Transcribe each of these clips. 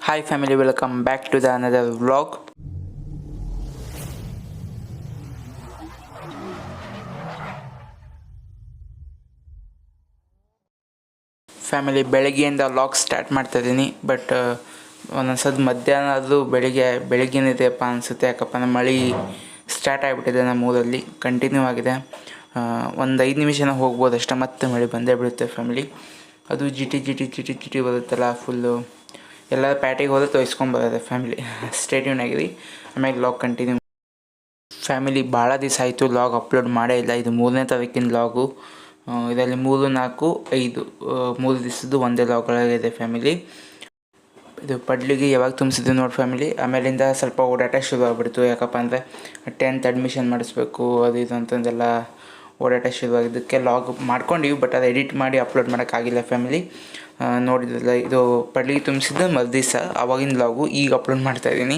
Hi family, welcome back to the another vlog. Family ಬೆಳಗ್ಗೆಯಿಂದ vlog start ಮಾಡ್ತಾಯಿದ್ದೀನಿ. But ಒಂದೊಂದ್ಸದ ಮಧ್ಯಾಹ್ನ ಅದು ಬೆಳಗ್ಗೆನಿದೆಯಪ್ಪ ಅನಿಸುತ್ತೆ. ಯಾಕಪ್ಪ ಅಂದರೆ ಮಳೆ ಸ್ಟಾರ್ಟ್ ಆಗಿಬಿಟ್ಟಿದೆ ನಮ್ಮ ಊರಲ್ಲಿ, ಕಂಟಿನ್ಯೂ ಆಗಿದೆ. ಒಂದು 5 ನಿಮಿಷನ ಹೋಗ್ಬೋದು ಅಷ್ಟೇ, ಮತ್ತೆ ಮಳೆ ಬಂದೇ ಬಿಡುತ್ತೆ ಫ್ಯಾಮಿಲಿ. ಅದು ಜಿಟಿ ಬರುತ್ತಲ್ಲ, ಫುಲ್ಲು ಎಲ್ಲ ಪ್ಯಾಟಿಗೆ ಹೋದ್ರೆ ತೋರಿಸ್ಕೊಂಬರೋದೆ ಫ್ಯಾಮಿಲಿ. ಸ್ಟೇ ಟ್ಯೂನ್ ಆಗಿರಿ, ಆಮೇಲೆ ವ್ಲಾಗ್ ಕಂಟಿನ್ಯೂ. ಫ್ಯಾಮಿಲಿ ಭಾಳ ದಿವಸ ಆಯಿತು ವ್ಲಾಗ್ ಅಪ್ಲೋಡ್ ಮಾಡೇ ಇಲ್ಲ. ಇದು 3ನೇ ತಾರೀಕಿನ ವ್ಲಾಗು. ಇದರಲ್ಲಿ 3, 4, 5 3 ದಿವಸದ್ದು ಒಂದೇ ವ್ಲಾಗ್ಗಳಾಗಿದೆ ಫ್ಯಾಮಿಲಿ. ಇದು ಪಡ್ಲಿಗೆ ಯಾವಾಗ ತುಂಬಿಸಿದ್ವಿ ನೋಡಿ ಫ್ಯಾಮಿಲಿ. ಆಮೇಲಿಂದ ಸ್ವಲ್ಪ ಓಡಾಟ ಶುರು ಆಗ್ಬಿಡ್ತು. ಯಾಕಪ್ಪ ಅಂದರೆ 10th ಅಡ್ಮಿಷನ್ ಮಾಡಿಸ್ಬೇಕು, ಅದು ಇದು ಅಂತಂದೆಲ್ಲ ಓಡಾಟ ಶುರುವಾಗಿದ್ದಕ್ಕೆ ವ್ಲಾಗ್ ಮಾಡ್ಕೊಂಡಿವಿ. ಬಟ್ ಅದು ಎಡಿಟ್ ಮಾಡಿ ಅಪ್ಲೋಡ್ ಮಾಡೋಕ್ಕಾಗಿಲ್ಲ ಫ್ಯಾಮಿಲಿ. ನೋಡಿದ್ರಲ್ಲ, ಇದು ಪಡ್ಲಿಗೆ ತುಂಬಿಸಿದ್ದು ಮರುದಿವಸ, ಆವಾಗಿನ ವ್ಲಾಗು ಈಗ ಅಪ್ಲೋಡ್ ಮಾಡ್ತಾಯಿದ್ದೀನಿ.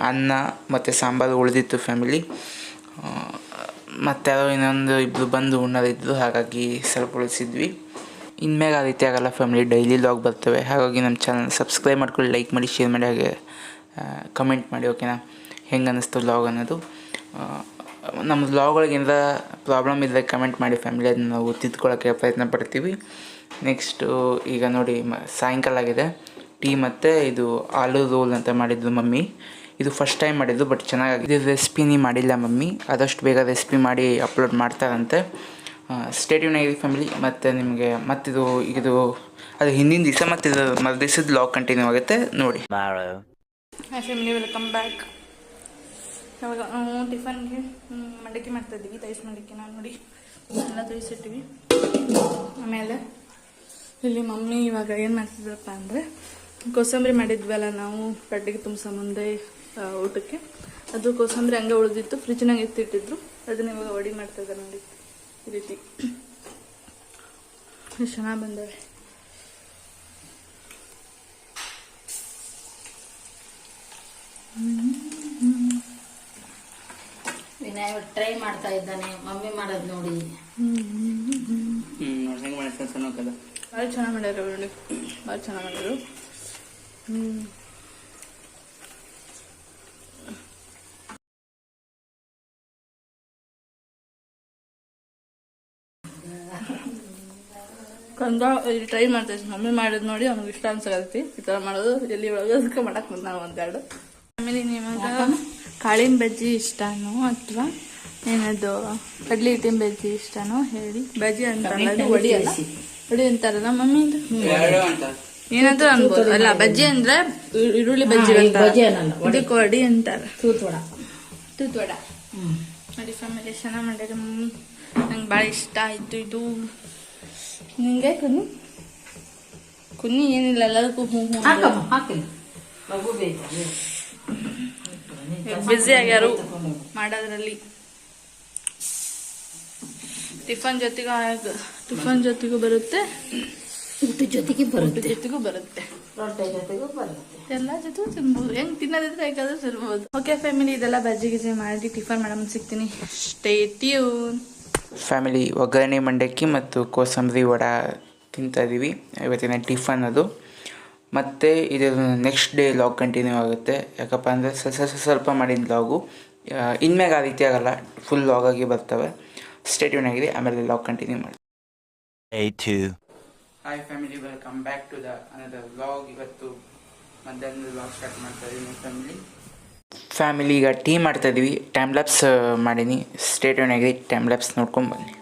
ಅನ್ನ ಮತ್ತು ಸಾಂಬಾರು ಉಳಿದಿತ್ತು ಫ್ಯಾಮಿಲಿ. ಮತ್ತು ಯಾರೋ ಇನ್ನೊಂದು ಇಬ್ಬರು ಬಂದು ಉಣ್ಣೋದಿದ್ದು, ಹಾಗಾಗಿ ಸ್ವಲ್ಪ ಉಳಿಸಿದ್ವಿ. ಇನ್ಮೇಲೆ ಆ ರೀತಿ ಆಗಲ್ಲ ಫ್ಯಾಮಿಲಿ, ಡೈಲಿ ವ್ಲಾಗ್ ಬರ್ತವೆ. ಹಾಗಾಗಿ ನಮ್ಮ ಚಾನಲ್ ಸಬ್ಸ್ಕ್ರೈಬ್ ಮಾಡ್ಕೊಳ್ಳಿ, ಲೈಕ್ ಮಾಡಿ, ಶೇರ್ ಮಾಡಿ, ಹಾಗೆ ಕಮೆಂಟ್ ಮಾಡಿ. ಓಕೆನಾ, ಹೆಂಗೆ ಅನ್ನಿಸ್ತು ವ್ಲಾಗ್ ಅನ್ನೋದು. ನಮ್ಮ ವ್ಲಾಗ್ಗಳಿಗೆ ಏನಾರ ಪ್ರಾಬ್ಲಮ್ ಇದ್ದರೆ ಕಮೆಂಟ್ ಮಾಡಿ ಫ್ಯಾಮಿಲಿ, ಅದನ್ನ ನಾವು ತಿದ್ಕೊಳ್ಳೋಕ್ಕೆ ಪ್ರಯತ್ನ ಪಡ್ತೀವಿ. ನೆಕ್ಸ್ಟು ಈಗ ನೋಡಿ ಸಾಯಂಕಾಲ ಆಗಿದೆ. ಟೀ ಮತ್ತು ಇದು ಆಲೂ ರೋಲ್ ಅಂತ ಮಾಡಿದ್ದು ಮಮ್ಮಿ. ಇದು ಫಸ್ಟ್ ಟೈಮ್ ಮಾಡಿದ್ದು, ಬಟ್ ಚೆನ್ನಾಗಿದೆ. ಇದು ರೆಸಿಪಿನಿ ಮಾಡಿಲ್ಲ ಮಮ್ಮಿ, ಆದಷ್ಟು ಬೇಗ ರೆಸಿಪಿ ಮಾಡಿ ಅಪ್ಲೋಡ್ ಮಾಡ್ತಾರಂತೆ. ಸ್ಟೇ ಟ್ಯೂನ್ ಆಗಿದೆ ಫ್ಯಾಮಿಲಿ. ಮತ್ತು ನಿಮಗೆ ಮತ್ತಿದು ಅದು ಹಿಂದಿನ ದಿವಸ ಮತ್ತು ಇದು ಮರುದಿವಸದ ವ್ಲಾಗ್ ಕಂಟಿನ್ಯೂ ಆಗುತ್ತೆ ನೋಡಿ. Hi family, welcome back. ಇವಾಗ ನಾವು ಟಿಫನ್ಗೆ ಮಂಡಕ್ಕಿ ಮಾಡ್ತಾಯಿದ್ದೀವಿ, ತೈಸ್ ಮಂಡಕ್ಕಿ. ನಾನು ನೋಡಿ ಎಲ್ಲ ತೋರಿಸಿಟ್ಟಿವಿ. ಆಮೇಲೆ ಇಲ್ಲಿ ಮಮ್ಮಿ ಇವಾಗ ಏನು ಮಾಡ್ತಿದ್ರಪ್ಪ ಅಂದರೆ, ಕೋಸಂಬರಿ ಮಾಡಿದ್ವಲ್ಲ ನಾವು ಪಡ್ಡಿಗೆ ತುಂಬಿಸೋ ಮುಂದೆ ಊಟಕ್ಕೆ, ಅದು ಕೋಸಂಬರಿ ಹಂಗೆ ಉಳಿದಿತ್ತು, ಫ್ರಿಜ್ನಾಗ ಎತ್ತಿಟ್ಟಿದ್ರು. ಅದನ್ನ ಇವಾಗ ವಡಿ ಮಾಡ್ತಾಯಿದ್ದಾರೆ ನೋಡಿ, ಈ ರೀತಿ ಎಷ್ಟು ಚೆನ್ನಾಗಿ ಬಂದವೆ. ವಿನಯ್ ಟ್ರೈ ಮಾಡ್ತಾ ಇದ್ದಾನೆ, ಮಮ್ಮಿ ಮಾಡೋದು ನೋಡಿ. ಭಾಳ ಚೆನ್ನಾಗಿ ಮಾಡ್ಯಾರ ನೋಡಿ, ಭಾಳ ಚೆನ್ನಾಗಿ ಮಾಡ್ಯಾರು. ಕಂದ ಟ್ರೈ ಮಾಡ್ತಾ ಇದ್ದೀನಿ, ಮಮ್ಮಿ ಮಾಡೋದು ನೋಡಿ ಅವ್ನಿಗೆ ಇಷ್ಟ ಅನ್ಸಕತ್ತಿ. ಈ ಥರ ಮಾಡೋದು ಎಲ್ಲಿ ಒಳಗೆ ಅದಕ್ಕೆ ಮಾಡಕ್ಕೆ ಬಂದ ನಾವು ಒಂದೆರಡು. ಆಮೇಲೆ ನಿಮಗೆ ಕಾಳಿನ ಬಜ್ಜಿ ಇಷ್ಟನೋ ಅಥವಾ ಏನದು ಕಡ್ಲಿ ಹಿಟ್ಟಿನ ಬಜ್ಜಿ ಇಷ್ಟನೋ ಹೇಳಿ. ಬಜ್ಜಿ ಅಂತಾರಲ್ಲ, ಅದು ವಡಿ ಅಲ್ಲ, ವಡಿ ಅಂತಾರಲ್ಲ ಮಮ್ಮಿ, ಇದು ಏನಾದ್ರೂ ಅನ್ಬೋದು ಅಲ್ಲ. ಬಜ್ಜಿ ಅಂದ್ರೆ ಈರುಳ್ಳಿ ಬಜ್ಜಿ ಇದಕ್ಕೆ ವಡಿ ಅಂತಾರೆ, ತೂತ್ವಡ ನೋಡಿ ಫ್ಯಾಮಿಲಿ. ಚೆನ್ನಾಗಿ ಮಾಡ್ಯಾರ ಮಮ್ಮಿ, ನಂಗೆ ಭಾಳ ಇಷ್ಟ ಆಯಿತು ಇದು. ನಿಂಗೆ ಕುನ್ನಿ ಏನಿಲ್ಲ, ಎಲ್ಲದಕ್ಕೂ ಬ್ಯುಸಿ ಆಗ್ಯಾರು ಮಾಡೋದ್ರಲ್ಲಿ. ಟಿಫನ್ ಜೊತೆಗೂ ಬರುತ್ತೆ, ಊಟದ ಜೊತೆಗೂ ಬರುತ್ತೆ, ರೊಟ್ಟೆ ಜೊತೆಗೂ ಬರುತ್ತೆ, ಎಲ್ಲ ಜೊತೆ ತಿನ್ಬೋದು. ಹೆಂಗ್ ತಿನ್ನೋದಿದ್ರೆ ಹೇಗಾದ್ರೂ ತಿನ್ಬೋದು. ಓಕೆ ಫ್ಯಾಮಿಲಿ, ಇದೆಲ್ಲ ಬಜ್ಜಿ ಗಿಜ್ಜಿ ಮಾಡಿ ಟಿಫನ್ ಮಾಡಮ್, ಸಿಗ್ತೀನಿ. Stay tune family. ಒಗ್ಗರಣೆ ಮಂಡಕ್ಕಿ ಮತ್ತು ಕೋಸಂಬರಿ ವಡ ತಿಂತಾ ಇದ್ದೀವಿ ಇವತ್ತಿನ ಟಿಫನ್ ಅದು. ಮತ್ತು ಇದು ನೆಕ್ಸ್ಟ್ ಡೇ ವ್ಲಾಗ್ ಕಂಟಿನ್ಯೂ ಆಗುತ್ತೆ. ಯಾಕಪ್ಪ ಅಂದರೆ ಸ್ವಲ್ಪ ಮಾಡಿದ ವ್ಲಾಗು ಇನ್ಮ್ಯಾಗ ಆ ರೀತಿ ಆಗಲ್ಲ, ಫುಲ್ ವ್ಲಾಗಾಗಿ ಬರ್ತವೆ. ಸ್ಟೇ ಟ್ಯೂನ್ ಆಗಿದೆ, ಆಮೇಲೆ ವ್ಲಾಗ್ ಕಂಟಿನ್ಯೂ ಮಾಡಿ. Hi family, welcome back to the another vlog. ಇವತ್ತು ಮಧ್ಯಾಹ್ನದ ವ್ಲಾಗ್ ಸ್ಟಾರ್ಟ್ ಮಾಡ್ತಾ ಇದ್ದೀನಿ ಫ್ಯಾಮಿಲಿ. ಈಗ ಟೀ ಮಾಡ್ತಾ ಇದ್ದೀವಿ, ಟೈಮ್ ಲ್ಯಾಪ್ಸ್ ಮಾಡೀನಿ. ಸ್ಟೇ ಟ್ಯೂನ್ ಆಗಿದೆ, ಟೈಮ್ ಲ್ಯಾಪ್ಸ್ ನೋಡ್ಕೊಂಡು ಬನ್ನಿ.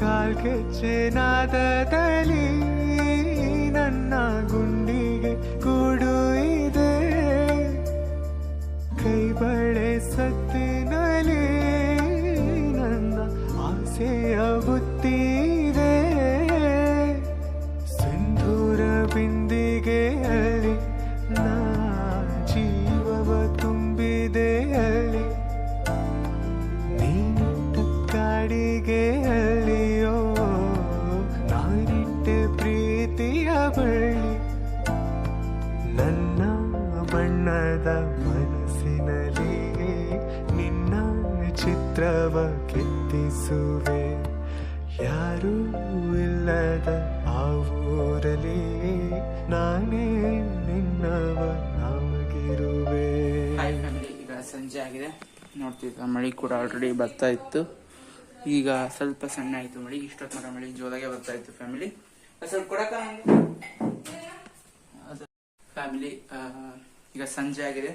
ಕಾಲ್ಗೆಚ್ಚೆನಾದದಲ್ಲಿ ನನ್ನ ಗುಂಡಿಗೆ ಕೂಡು ಇದೆ, ಕೈ ಬಳೆ ಸತ್ತಿನಲ್ಲಿ ನನ್ನ ಆಸೆಯ ಬುತ್ತಿದೆ, ಸಿಂಧೂರ ಬಿಂದಿಗೆಯಲ್ಲಿ ನಾ ಜೀವವ ತುಂಬಿದೆ ಅಲ್ಲಿ, ನೀನು ನಾಡಿಗೆಯಲ್ಲಿಯೋ ನಾನಿಟ್ಟೆ ಪ್ರೀತಿಯ ಬಳ್ಳಿ ನನ್ನ ಬಣ್ಣದ ಮನಸ್ಸಿನಲ್ಲಿಯೇ ನಿನ್ನ ಚಿತ್ರವ ಕೆತ್ತಿಸುವೆ ಯಾರೂ ಇಲ್ಲದ ಆ ಊರಲ್ಲಿಯೇ ನಾನೇ ನಿನ್ನವನಾಗಿರುವೆ. ಹಾಯ್ ಫ್ಯಾಮಿಲಿ, ಈಗ ಸಂಜೆ ಆಗಿದೆ ನೋಡ್ತಿದ್ದ ಮಳೆ ಕೂಡ ಆಲ್ರೆಡಿ ಬರ್ತಾ ಇತ್ತು. ಈಗ ಸ್ವಲ್ಪ ಸಣ್ಣ ಆಯಿತು ಮಳೆ. ಇಷ್ಟೊತ್ತು ಮರ ಮಳೆ ಜೋರಾಗೆ ಬರ್ತಾ ಇತ್ತು ಫ್ಯಾಮಿಲಿ. ಸ್ವಲ್ಪ ಕೊಡಕ ಫ್ಯಾಮಿಲಿ. ಈಗ ಸಂಜೆ ಆಗಿದೆ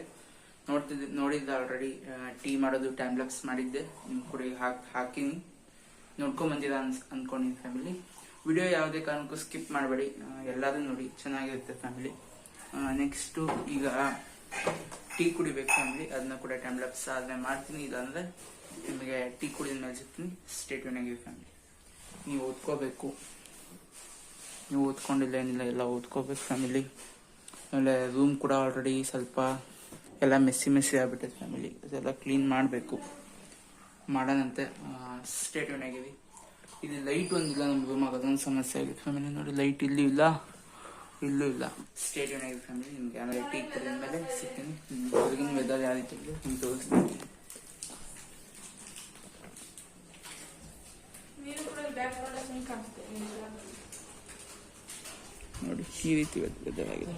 ನೋಡಿದ್ದೆ ಆಲ್ರೆಡಿ. ಟೀ ಮಾಡೋದು ಟ್ಯಾಬ್ಲೆಟ್ಸ್ ಮಾಡಿದ್ದೆ, ನಿಮ್ಮ ಕೂಡ ಹಾಕಿನಿ ನೋಡ್ಕೊಂಡ್ ಬಂದಿದ್ದ ಅನ್ಕೊಂಡಿನಿ ಫ್ಯಾಮಿಲಿ. ವಿಡಿಯೋ ಯಾವುದೇ ಕಾರಣಕ್ಕೂ ಸ್ಕಿಪ್ ಮಾಡಬೇಡಿ, ಎಲ್ಲಾದ್ರೂ ನೋಡಿ, ಚೆನ್ನಾಗಿರುತ್ತೆ ಫ್ಯಾಮಿಲಿ. ನೆಕ್ಸ್ಟು ಈಗ ಟೀ ಕುಡಿಬೇಕು ಫ್ಯಾಮಿಲಿ. ಅದನ್ನ ಕೂಡ ಟ್ಯಾಬ್ಲೆಟ್ಸ್ ಆದ್ಮೇಲೆ ಮಾಡ್ತೀನಿ. ಇಲ್ಲಾಂದ್ರೆ ನಿಮಗೆ ಟೀ ಕುಡಿದ ಮೇಲೆ ಸಿಗ್ತೀನಿ. ಸ್ಟೇಟ್ಯೂನ್ ಆಗಿದೆ ಫ್ಯಾಮಿಲಿ. ನೀವು ಓದ್ಕೋಬೇಕು, ನೀವು ಓದ್ಕೊಂಡಿಲ್ಲ ಏನಿಲ್ಲ, ಎಲ್ಲ ಓದ್ಕೋಬೇಕು ಫ್ಯಾಮಿಲಿ. ಆಮೇಲೆ ರೂಮ್ ಕೂಡ ಆಲ್ರೆಡಿ ಸ್ವಲ್ಪ ಎಲ್ಲ ಮೆಸ್ಸಿ ಆಗ್ಬಿಟ್ಟೈತೆ ಫ್ಯಾಮಿಲಿ. ಅದೆಲ್ಲ ಕ್ಲೀನ್ ಮಾಡಬೇಕು, ಮಾಡೋಣಂತೆ. ಸ್ಟೇಟ್ಯೂನ್ ಆಗಿವಿ. ಇಲ್ಲಿ ಲೈಟ್ ಒಂದಿಲ್ಲ ನಮ್ಮ ರೂಮಾಗ, ಅದೊಂದು ಸಮಸ್ಯೆ ಆಗಿದೆ ಫ್ಯಾಮಿಲಿ. ನೋಡಿ, ಲೈಟ್ ಇಲ್ಲೂ ಇಲ್ಲ, ಇಲ್ಲೂ ಇಲ್ಲ. ಸ್ಟೇಟ್ಯೂನ್ ಆಗಿದೆ ಫ್ಯಾಮಿಲಿ. ನಿಮ್ಗೆ ಆಮೇಲೆ ಟೀ ಕುಡಿದ ಮೇಲೆ ಸಿಗ್ತೀನಿ. ಹೊರಗಿನ ವೆದರ್ ಯಾವ ರೀತಿ ಇದೆ ನಿಮ್ಗೆ ತೋರಿಸ್ತೀನಿ. ನೋಡಿ, ಈ ರೀತಿ ವೆದರ್ ಆಗಿದೆ.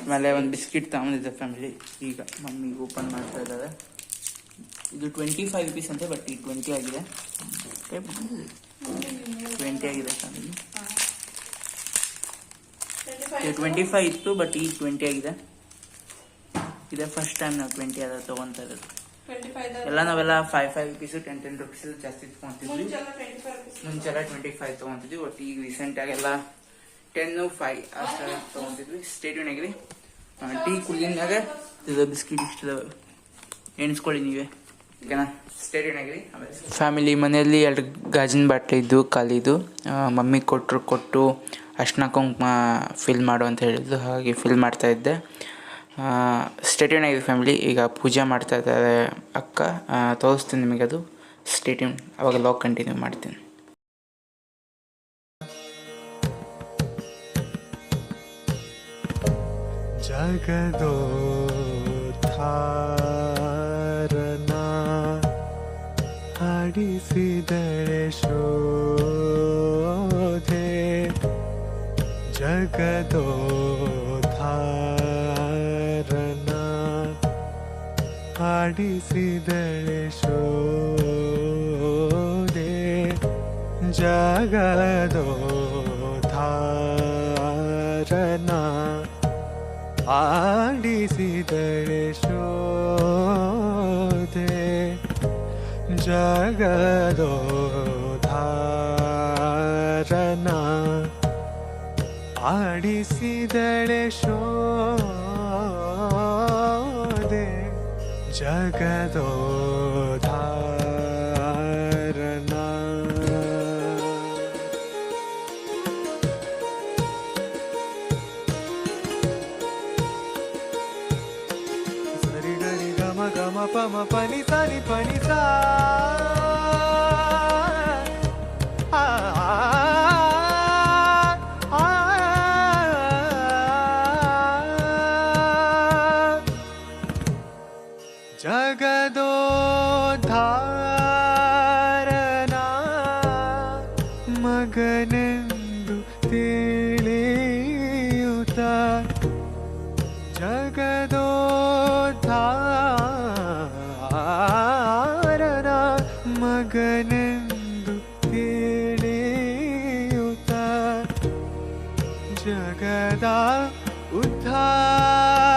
ಆಮೇಲೆ ಒಂದು ಬಿಸ್ಕಿಟ್ ತಗೊಂಡಿದ್ದೆ ಫ್ಯಾಮಿಲಿ. ಈಗ ಮಮ್ಮಿಗೆ ಓಪನ್ ಮಾಡ್ತಾ ಇದ್ದಾರೆ. ಇದು 25 rupees ಅಂತೆ, ಬಟ್ ಈ 20 ಆಗಿದೆ. 20 ಆಗಿದೆ ಫ್ಯಾಮಿಲಿ. 25 ಇತ್ತು, ಬಟ್ ಈ 20 ಆಗಿದೆ. ಇದೇ ಫಸ್ಟ್ ಟೈಮ್ ನಾವು 20 ಆದ ತಗೊಂತ ಇರೋದು. ಎಲ್ಲ ನಾವೆಲ್ಲ 5 rupees 10 rupees ಜಾಸ್ತಿ ತಗೊಂತಿದ್ವಿ. ಮುಂಚೆಲ್ಲ 25 ತಗೊಂತಿದ್ವಿ. ಬಟ್ ಈಗ ರೀಸೆಂಟ್ ಆಗೆಲ್ಲ 10, 5 ಅಷ್ಟು ತಗೊಂತಿದ್ವಿ. ಸ್ಟೇಟ್ಯೂನ್ ಆಗಿರಿ. ಟೀ ಕುಡಿದಾಗ ಇದು ಬಿಸ್ಕಿಟ್ ಇಷ್ಟ ಎಣಿಸ್ಕೊಳ್ಳಿ ನೀವೇ, ಓಕೆನಾ? ಸ್ಟೇಟ್ಯೂನ್ ಆಗಿರಿ. ಫ್ಯಾಮಿಲಿ, ಮನೆಯಲ್ಲಿ 2 ಗಾಜಿನ ಬಾಟ್ಲಿ ಇದ್ದು ಖಾಲಿದು. ಮಮ್ಮಿ ಕೊಟ್ಟು ಅರ್ಶಿನ ಕುಂಕುಮ ಫಿಲ್ ಮಾಡು ಅಂತ ಹೇಳಿದ್ದು, ಹಾಗೆ ಫಿಲ್ ಮಾಡ್ತಾ ಇದ್ದೆ. ಸ್ಟೇಟ್ಯೂನ್ ಆಗಿದೆ ಫ್ಯಾಮಿಲಿ. ಈಗ ಪೂಜೆ ಮಾಡ್ತಾ ಇದ್ದಾರೆ ಅಕ್ಕ. ತೋರಿಸ್ತೀನಿ ನಿಮಗೆ ಅದು. ಸ್ಟೇಟ್ಯೂನ್. ಅವಾಗ ಲಾಗ್ ಕಂಟಿನ್ಯೂ ಮಾಡ್ತೀನಿ. ಜಗದೋದ್ಧಾರನ ಹಾಡಿಸಿದಳೆ ಶೋಧೆ, ಜಗದೋದ್ಧಾರನ ಹಾಡಿಸಿದಳೆ ಶೋಧೆ, ಜಗದೋದ್ಧಾರನ ಆಡಿಸಿದಳೆ ಶೋಧೆ, ಜಗದೋದ್ಧಾರನ ಆಡಿಸಿದಳೆ ಶೋಧೆ, ಜಗದೋದ್ಧಾರನ. ಗಮ ಪಮ ಪನಿ ಸನಿ ಪನಿ ಸಾ ಜಗದೋದ್ಧಾರನ ಮಗನೆಂದು ತಿಳಿಯುತ್ತ, ಜಗದೋದ್ಧಾರನ ಮಗನೆಂದು ತಿಳಿಯುತ್ತ, ಜಗದ ಉದ್ಧಾರನ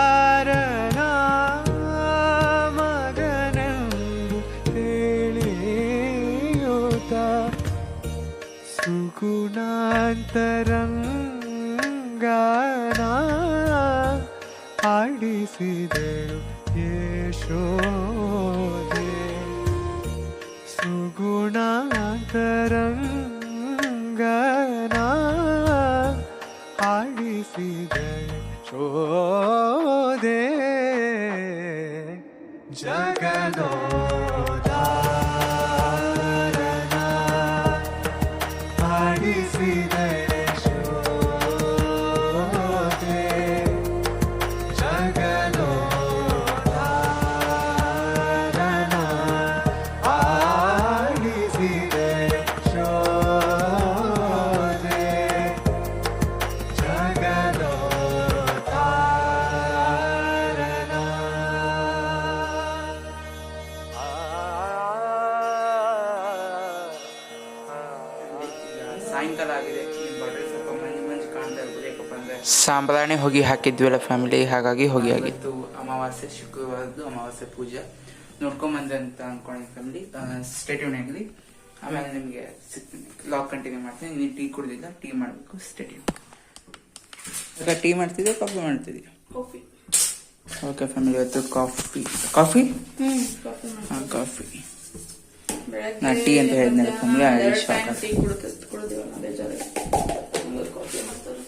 ಮಗನೆಂದು ತಿಳಿಯುತ್ತ, ಸುಗುಣಾಂತರಂಗನ ಆಡಿಸಿದಳು ಯಶೋದೆ, ಸುಗುಣಾಂತರಂಗನ ಆಡಿಸಿದಳು ಶೋದೆ, ಜಗದೋದ್ಧಾರನ. ಸಾಯಂಕಾಲ ಆಗಿದೆ ಬಡ್ರೆ ಸ್ವಲ್ಪ ಮಂಜು ಮಂಜು ಕಾಣ್ತಾ ಇರ್ಬೋದು. ಯಾಕಪ್ಪ ಅಂದರೆ ಸಾಂಬ್ರಾಣಿ ಹೊಗೆ ಹಾಕಿದ್ವಲ್ಲ ಫ್ಯಾಮಿಲಿ, ಹಾಗಾಗಿ ಹೊಗೆ ಆಗಿತ್ತು. ಅಮಾವಾಸ್ಯೆ ಶುಕ್ರವಾರದ್ದು ಅಮಾವಾಸ್ಯೆ ಪೂಜೆ ನೋಡ್ಕೊಂಬಂದೆ ಅಂತ ಅಂದ್ಕೊಂಡಿದ್ದೆ ಫ್ಯಾಮಿಲಿ. ಸ್ಟೇಟ್ಯೂನ್ ಆಗಲಿ. ಆಮೇಲೆ ನಿಮಗೆ ಸಿಗ್ತೀನಿ, ಲಾಗ್ ಕಂಟಿನ್ಯೂ ಮಾಡ್ತೀನಿ. ನೀನು ಟೀ ಕುಡಿದಿಲ್ಲ, ಟೀ ಮಾಡಬೇಕು. ಸ್ಟೇಟ್ಯೂನ್. ಈಗ ಟೀ ಮಾಡ್ತಿದ್ದೆ, ಕಾಫಿ ಮಾಡ್ತಿದ್ದೆ? ಕಾಫಿ. ಓಕೆ ಫ್ಯಾಮಿಲಿ, ಇವತ್ತು ಕಾಫಿ. ಕಾಫಿ ಕಾಫಿ ಹಾಂ, ಕಾಫಿ. ನಾ ಟೀ ಅಂತ ಹೇಳಿದ್ನಲ್ಲ ಫ್ಯಾಮಿಲಿ, ಟೀ ಕುಡಿದಿವಲ್ಲ ಬೇಜಾರು. ಕಾಫಿ ಮಾಡ್ತಾರೆ.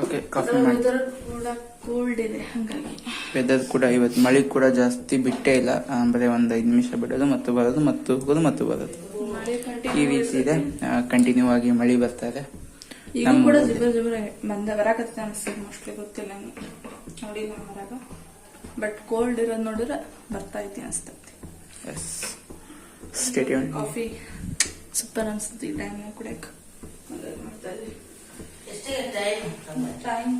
ಓಕೆ, ಕಾಫಿ ಮಾಡಿ. ವೆದರ್ ಕೂಡ ಕೋಲ್ಡ್ ಇದೆ, ಹಾಗಾಗಿ ವೆದರ್ ಕೂಡ ಇವತ್ತು ಮಳೆ ಕೂಡ ಜಾಸ್ತಿ ಬಿಟ್ಟೇ ಇಲ್ಲ. ಬರೀ ಒಂದು 5 ನಿಮಿಷ ಬಿಡೋದು ಮತ್ತು ಬರೋದು ಮತ್ತು ಹೋಗೋದು ಮತ್ತು ಬರೋದು ಮಳೆ ಈ ರೀತಿ ಇದೆ. ಕಂಟಿನ್ಯೂ ಆಗಿ ಮಳೆ ಬರ್ತಾ ಇದೆ. ಈಗ ಕೂಡ ಜಿಬರ್ ಜಿಬರ್ ಬರಾಕತ್ತೆ ಅನ್ಸ್ತದೆ. ಮೋಸ್ಟ್ಲಿ ಗೊತ್ತಿಲ್ಲ ನೋಡಿಲ್ಲ ಹೊರಗ, ಬಟ್ ಕೋಲ್ಡ್ ಇರೋದು ನೋಡಿದ್ರೆ ಬರ್ತಾ ಐತಿ ಅನ್ಸ್ತೈತಿ. ಎಸ್, ಸ್ಟೇಟ್ಯೂನ್. ಕಾಫಿ ಸೂಪರ್ ಅನ್ಸ್ತದೆ ಈ ಟೈಮ್ ಕುಡಿಯಕ್ಕೆ. ಮಾಡ್ತಾ ಇದ್ದೀವಿ. ಟೈಮ್